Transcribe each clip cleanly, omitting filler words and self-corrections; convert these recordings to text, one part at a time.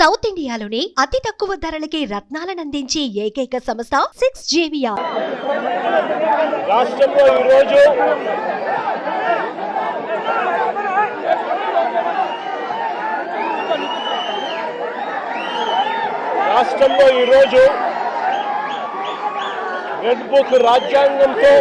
South ఇండియాలోని అతి తక్కువ ధరలకి రత్నాలనందించే ఏకైక సంస్థ 6JVR. రాష్ట్రంలో ఈరోజు రెడ్ బుక్ రాజ్యాంగంతో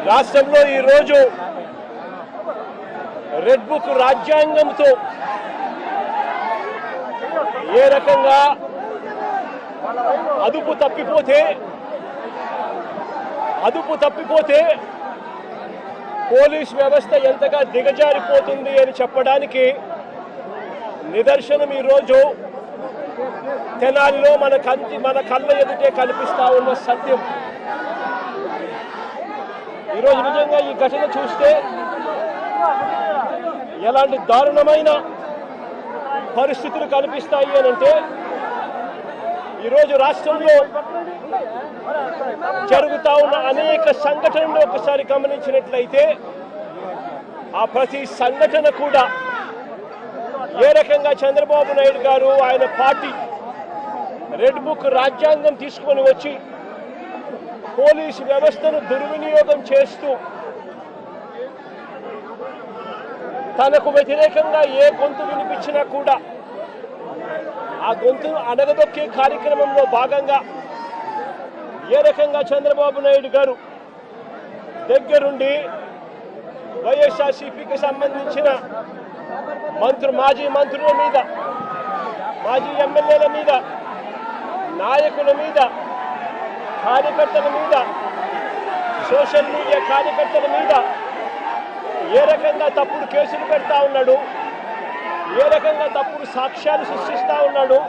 రాష్ట్రంలో ఈరోజు రెడ్ బుక్ రాజ్యాంగంతో ఏ రకంగా అదుపు తప్పిపోతే పోలీస్ వ్యవస్థ ఎంతగా దిగజారిపోతుంది అని చెప్పడానికి నిదర్శనం ఈరోజు తెనాలిలో మన కళ్ళ ఎదుటే కనిపిస్తా ఉన్న సత్యం. ఈరోజు నిజంగా ఈ ఘటన చూస్తే ఎలాంటి దారుణమైన పరిస్థితులు కనిపిస్తాయి అని అంటే, ఈరోజు రాష్ట్రంలో జరుగుతా ఉన్న అనేక సంఘటనలు ఒకసారి గమనించినట్లయితే ఆ ప్రతి సంఘటన కూడా ఏ రకంగా చంద్రబాబు నాయుడు గారు ఆయన పార్టీ రెడ్ బుక్ రాజ్యాంగం తీసుకొని వచ్చి పోలీసు వ్యవస్థను దుర్వినియోగం చేస్తూ తనకు వ్యతిరేకంగా ఏ గొంతు వినిపించినా కూడా ఆ గొంతును అణగదొక్కే కార్యక్రమంలో భాగంగా ఏ రకంగా చంద్రబాబు నాయుడు గారు దగ్గరుండి వైఎస్ఆర్సీపీకి సంబంధించిన మాజీ మంత్రుల మీద, మాజీ ఎమ్మెల్యేల మీద, నాయకుల మీద, కార్యకర్తల మీద, సోషల్ మీడియా కార్యకర్తల మీద ఏ రకంగా తప్పుడు కేసులు పెడతా ఉన్నాడు, ఏ రకంగా తప్పుడు సాక్ష్యాలు సృష్టిస్తూ ఉన్నాడు,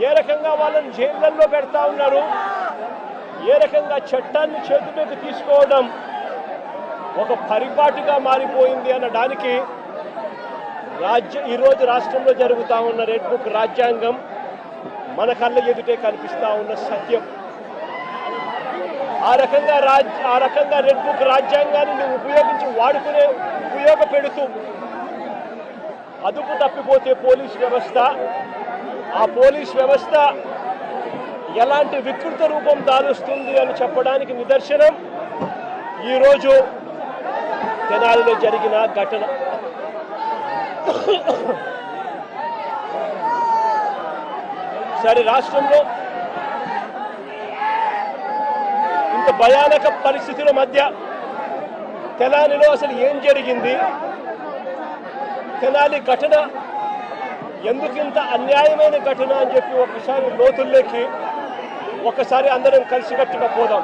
ఏ రకంగా వాళ్ళని జైళ్ళల్లో పెడతా ఉన్నారు, ఏ రకంగా చట్టాన్ని చేతిలోకి తీసుకోవడం ఒక పరిపాటిగా మారిపోయింది అనడానికి ఈరోజు రాష్ట్రంలో జరుగుతూ ఉన్న రెడ్ బుక్ రాజ్యాంగం మన కళ్ళ ఎదుటే కనిపిస్తూ ఉన్న సత్యం. ఆ రకంగా రెడ్ బుక్ రాజ్యాంగాన్ని ఉపయోగపెడుతూ అదుపు తప్పిపోతే పోలీస్ వ్యవస్థ, ఆ పోలీస్ వ్యవస్థ ఎలాంటి వికృత రూపం దాలుస్తుంది అని చెప్పడానికి నిదర్శనం ఈరోజు తెనాలిలో జరిగిన ఘటన. సరే, రాష్ట్రంలో ఇంత భయానక పరిస్థితుల మధ్య తెనాలిలో అసలు ఏం జరిగింది, తెనాలి ఘటన ఎందుకు ఇంత అన్యాయమైన ఘటన అని చెప్పి ఒకసారి లోతుల్లోకి అందరం కలిసికట్టుగా పోదాం.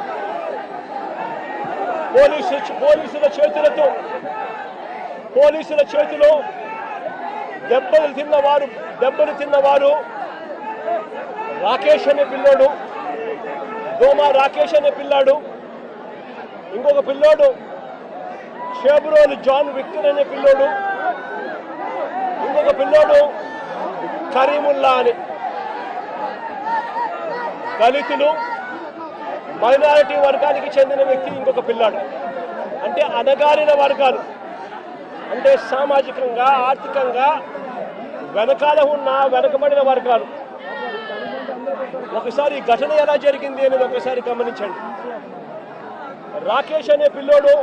పోలీసుల చేతిలో దెబ్బలు తిన్నవారు రాకేష్ అనే పిల్లోడు, దోమా రాకేష్ అనే పిల్లాడు, ఇంకొక పిల్లోడు షేబ్రోలు జాన్ విక్టర్ అనే పిల్లోడు, ఇంకొక పిల్లోడు కరీముల్లా అని. దళితులు, మైనారిటీ వర్గానికి చెందిన వ్యక్తి ఇంకొక పిల్లాడు. అంటే అణగారిన వర్గాలు, అంటే సామాజికంగా, ఆర్థికంగా వెనకబడిన వర్గాలు. ఒకసారి ఈ ఘటన ఎలా జరిగింది అనేది ఒకసారి గమనించండి. రాకేష్ అనే పిల్లోడు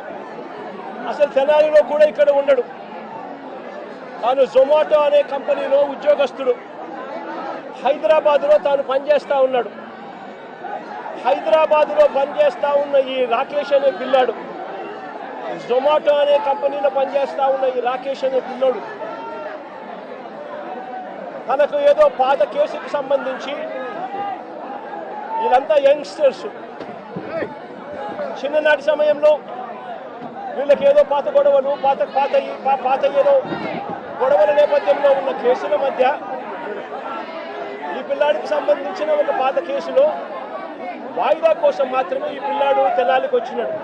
అసలు తెనాలిలో కూడా ఇక్కడ ఉండడు. తాను జొమాటో అనే కంపెనీలో ఉద్యోగస్తుడు. హైదరాబాద్లో తాను పనిచేస్తూ ఉన్నాడు. హైదరాబాద్లో పనిచేస్తూ ఉన్న ఈ రాకేష్ అనే పిల్లాడు, జొమాటో అనే కంపెనీలో పనిచేస్తూ ఉన్న ఈ రాకేష్ అనే పిల్లోడు తనకు ఏదో పాత కేసుకు సంబంధించి, వీళ్ళంతా యంగ్స్టర్స్, చిన్ననాటి సమయంలో వీళ్ళకి ఏదో పాత గొడవలు, పాత ఏదో గొడవల నేపథ్యంలో ఉన్న కేసుల మధ్య ఈ పిల్లాడికి సంబంధించిన ఒక పాత కేసులో వాయిదా కోసం మాత్రమే ఈ పిల్లాడు తెనాలికి వచ్చినాడు.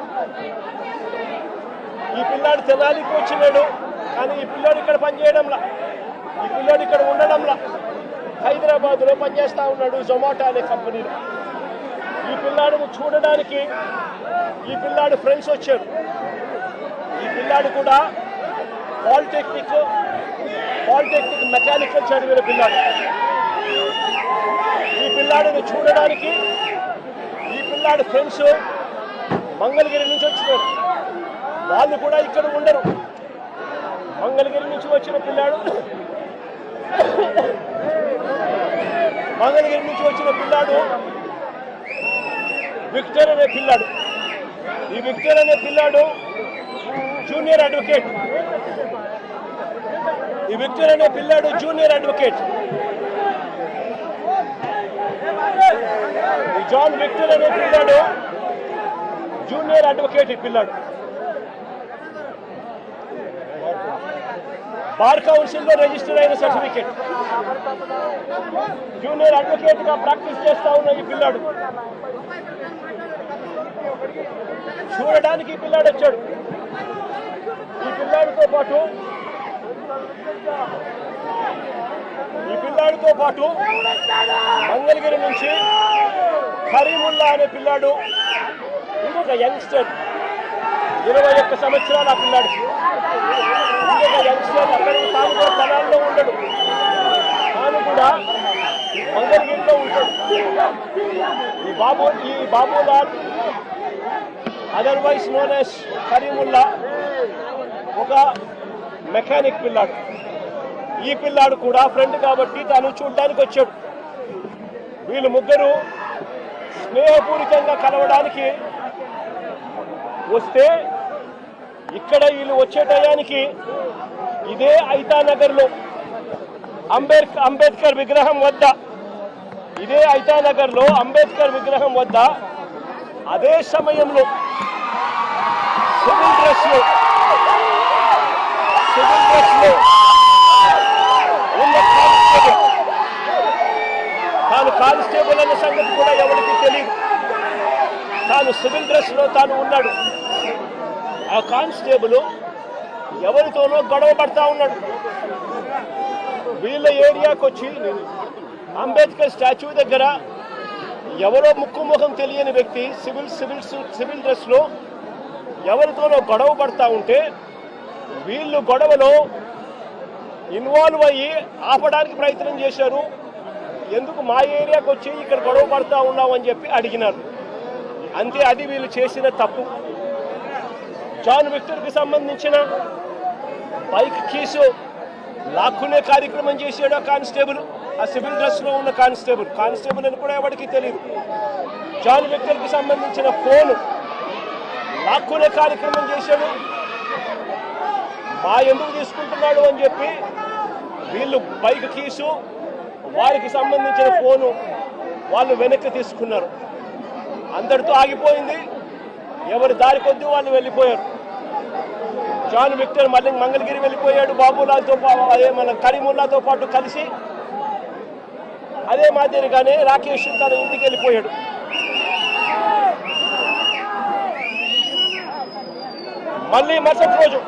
కానీ ఈ పిల్లోడు ఇక్కడ పనిచేయడంలా, ఈ పిల్లోడు ఇక్కడ ఉండడంలా. హైదరాబాద్లో పనిచేస్తూ ఉన్నాడు జొమాటో అనే కంపెనీలో. ఈ పిల్లాడిని చూడడానికి ఈ పిల్లాడు ఫ్రెండ్స్ వచ్చారు. ఈ పిల్లాడు కూడా పాలిటెక్నిక్ మెకానికల్ చదివిన పిల్లాడు. ఈ పిల్లాడిని చూడడానికి ఈ పిల్లాడు ఫ్రెండ్స్ మంగళగిరి నుంచి వచ్చినారు. వాళ్ళు కూడా ఇక్కడ ఉండరు. మంగళగిరి నుంచి వచ్చిన పిల్లాడు విక్టర్ అనే పిల్లాడు. ఈ విక్టర్ అనే పిల్లాడు జూనియర్ అడ్వకేట్. ఈ విక్టర్ అనే పిల్లాడు జూనియర్ అడ్వకేట్. ఈ జాన్ విక్టర్ అనే పిల్లాడు జూనియర్ అడ్వకేట్. ఈ పిల్లాడు బార్ కౌన్సిల్లో రిజిస్టర్ అయిన సర్టిఫికేట్. జూనియర్ అడ్వకేట్ గా ప్రాక్టీస్ చేస్తా ఉన్న ఈ పిల్లాడు చూడడానికి ఈ పిల్లాడు వచ్చాడు. ఈ పిల్లాడితో పాటు మంగళగిరి నుంచి కరీముల్లా అనే పిల్లాడు, ఇంకొక యంగ్స్టర్ 21 సంవత్సరాలు. ఆ పిల్లాడికి ఇంకొక యంగ్స్టర్ అక్కడ తాను స్థలాల్లో ఉండడు, తాను కూడా మంగళగిరిలో ఉంటాడు. ఈ Babulal otherwise known as Kareemullah ఒక మెకానిక్ పిల్లాడు. ఈ పిల్లాడు కూడా ఫ్రెండ్ కాబట్టి తాను చూడడానికి వచ్చాడు. వీళ్ళు ముగ్గురు స్నేహపూరితంగా కలవడానికి వస్తే ఇక్కడ వీళ్ళు వచ్చే టయానికి ఇదే ఐతానగర్లో అంబేద్కర్ విగ్రహం వద్ద అదే సమయంలో సివిల్ డ్రెస్ లో ఉన్న తాను కానిస్టేబుల్ అనే సంగతి కూడా ఎవరికి తెలియదు. తాను సివిల్ డ్రెస్ లో తాను ఉన్నాడు. ఆ కానిస్టేబుల్ ఎవరితోనో గొడవ పడతా ఉన్నాడు. వీళ్ళ ఏరియాకి వచ్చి అంబేద్కర్ స్టాచ్యూ దగ్గర ఎవరో ముఖం తెలియని వ్యక్తి సివిల్ డ్రెస్ లో ఎవరితోనో గొడవ పడతా ఉంటే వీళ్ళు గొడవలో ఇన్వాల్వ్ అయ్యి ఆపడానికి ప్రయత్నం చేశారు. ఎందుకు మా ఏరియాకి వచ్చి ఇక్కడ గొడవ పడతా ఉన్నావు అని చెప్పి అడిగినారు. అంతే, అది వీళ్ళు చేసిన తప్పు. జాన్ విక్టర్కి సంబంధించిన బైక్ కీసు లాక్కునే కార్యక్రమం చేశాడు ఆ కానిస్టేబుల్. ఆ సివిల్ డ్రెస్ లో ఉన్న కానిస్టేబుల్ అని కూడా ఎవరికి తెలియదు. జాన్ విక్టర్కి సంబంధించిన ఫోను లాక్కునే కార్యక్రమం చేశాడు. మా ఎందుకు తీసుకుంటున్నాడు అని చెప్పి వీళ్ళు బైక్ కీసు, వారికి సంబంధించిన ఫోను వాళ్ళు వెనక్కి తీసుకున్నారు. అందరితో ఆగిపోయింది. ఎవరి దారి కొద్దీ వాళ్ళు వెళ్ళిపోయారు. జాన్ విక్టర్ మళ్ళీ మంగళగిరి వెళ్ళిపోయాడు. బాబులాల్తో అదే మన కరీముల్లాతో పాటు కలిసి అదే మాదిరిగానే రాకేష్ తన ఇంటికి వెళ్ళిపోయాడు. మళ్ళీ మరుసటి రోజు,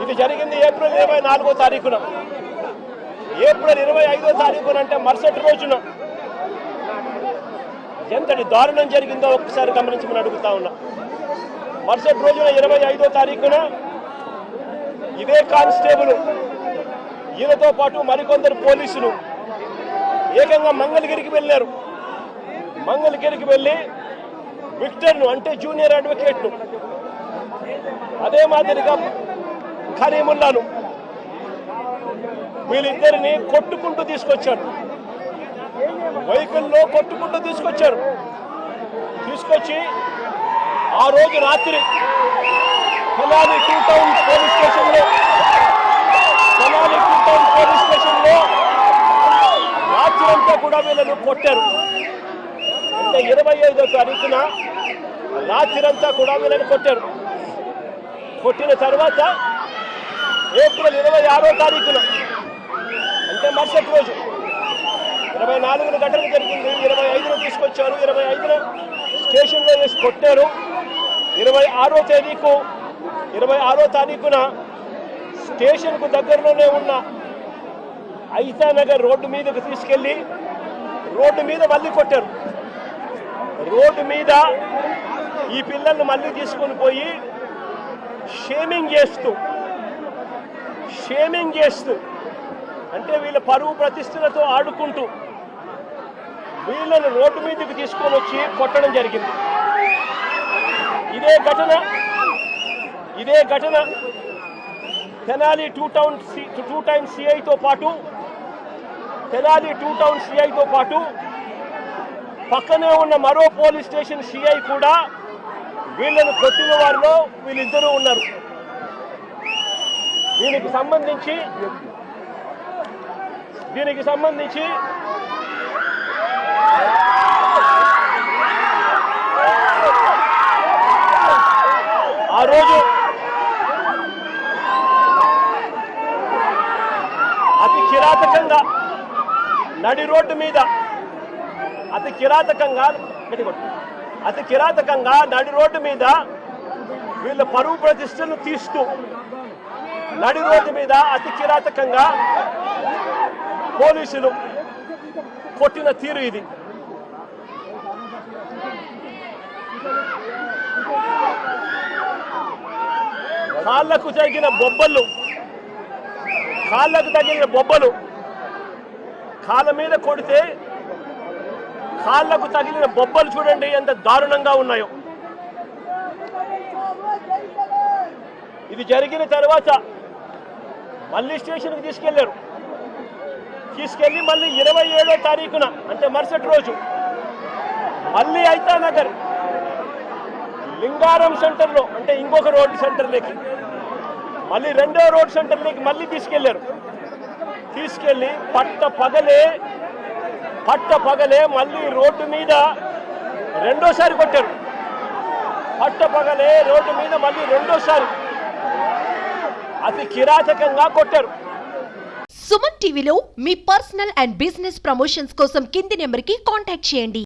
ఇది జరిగింది ఏప్రిల్ 24వ తారీఖున. ఏప్రిల్ 25వ తారీఖున అంటే మరుసటి రోజున ఎంతటి దారుణం జరిగిందో ఒకసారి గమనించమని అడుగుతా ఉన్నా. మరుసటి రోజున 25వ తారీఖున ఇదే కానిస్టేబుల్ ఈయనతో పాటు మరికొందరు పోలీసులు ఏకంగా మంగళగిరికి వెళ్ళారు. మంగళగిరికి వెళ్ళి విక్టర్ను అంటే జూనియర్ అడ్వకేట్ను, అదే మాదిరిగా కరీముల్లాను, వీళ్ళిద్దరిని కొట్టుకుంటూ తీసుకొచ్చారు. వెహికల్లో కొట్టుకుంటూ తీసుకొచ్చి ఆ రోజు రాత్రి తెనాలి టూ టౌన్ పోలీస్ స్టేషన్లో రాత్రి అంతా కూడా వీళ్ళను కొట్టారు. అంటే 25వ తారీఖున రాత్రి అంతా కూడా వీళ్ళని కొట్టారు. కొట్టిన తర్వాత ఏప్రిల్ 26వ తారీఖున అంటే మరుసటి రోజు 24న ఘటన జరిగింది. 25న తీసుకొచ్చారు. 25న స్టేషన్లో వేసి కొట్టారు. 26వ తారీఖున స్టేషన్కు దగ్గరలోనే ఉన్న ఐతానగర్ రోడ్డు మీదకు తీసుకెళ్ళి రోడ్డు మీద మళ్ళీ కొట్టారు. రోడ్డు మీద ఈ పిల్లల్ని మళ్ళీ తీసుకొని పోయి షేమింగ్ చేస్తూ అంటే వీళ్ళ పరువు ప్రతిష్టలతో ఆడుకుంటూ వీళ్ళను రోడ్డు మీదకి తీసుకొని వచ్చి కొట్టడం జరిగింది. ఇదే ఘటన తెనాలి టూ టైమ్ సిఐతో పాటు పక్కనే ఉన్న మరో పోలీస్ స్టేషన్ సిఐ కూడా వీళ్ళను కొట్టిన వారిలో వీళ్ళిద్దరూ ఉన్నారు. దీనికి సంబంధించి ఆ రోజు అతి కిరాతకంగా నడి రోడ్డు మీద అతి కిరాతకంగా నడి రోడ్డు మీద వీళ్ళ పరువు ప్రతిష్టను తీస్తూ నడి రోడ్డు మీద అతి కిరాతకంగా పోలీసులు కొట్టిన తీరు ఇది. కాళ్ళకు తగిలిన బొబ్బలు కాళ్ళ మీద కొడితే కాళ్ళకు తగిలిన బొబ్బలు చూడండి ఎంత దారుణంగా ఉన్నాయో. ఇది జరిగిన తర్వాత మళ్ళీ స్టేషన్కి తీసుకెళ్ళి మళ్ళీ 27వ తారీఖున అంటే మరుసటి రోజు మళ్ళీ ఐతానగర్ లింగారం సెంటర్లో అంటే ఇంకొక రోడ్ సెంటర్లోకి మళ్ళీ రెండో రోడ్ సెంటర్లోకి మళ్ళీ తీసుకెళ్ళి పట్ట పగలే మళ్ళీ రోడ్డు మీద రెండోసారి కొట్టారు. రోడ్డు మీద మళ్ళీ రెండోసారి అతి కిరాతకంగా కొట్టారు. సుమన్ టీవీలో మీ పర్సనల్ అండ్ బిజినెస్ ప్రమోషన్స్ కోసం కింది నెంబర్కి కాంటాక్ట్ చేయండి.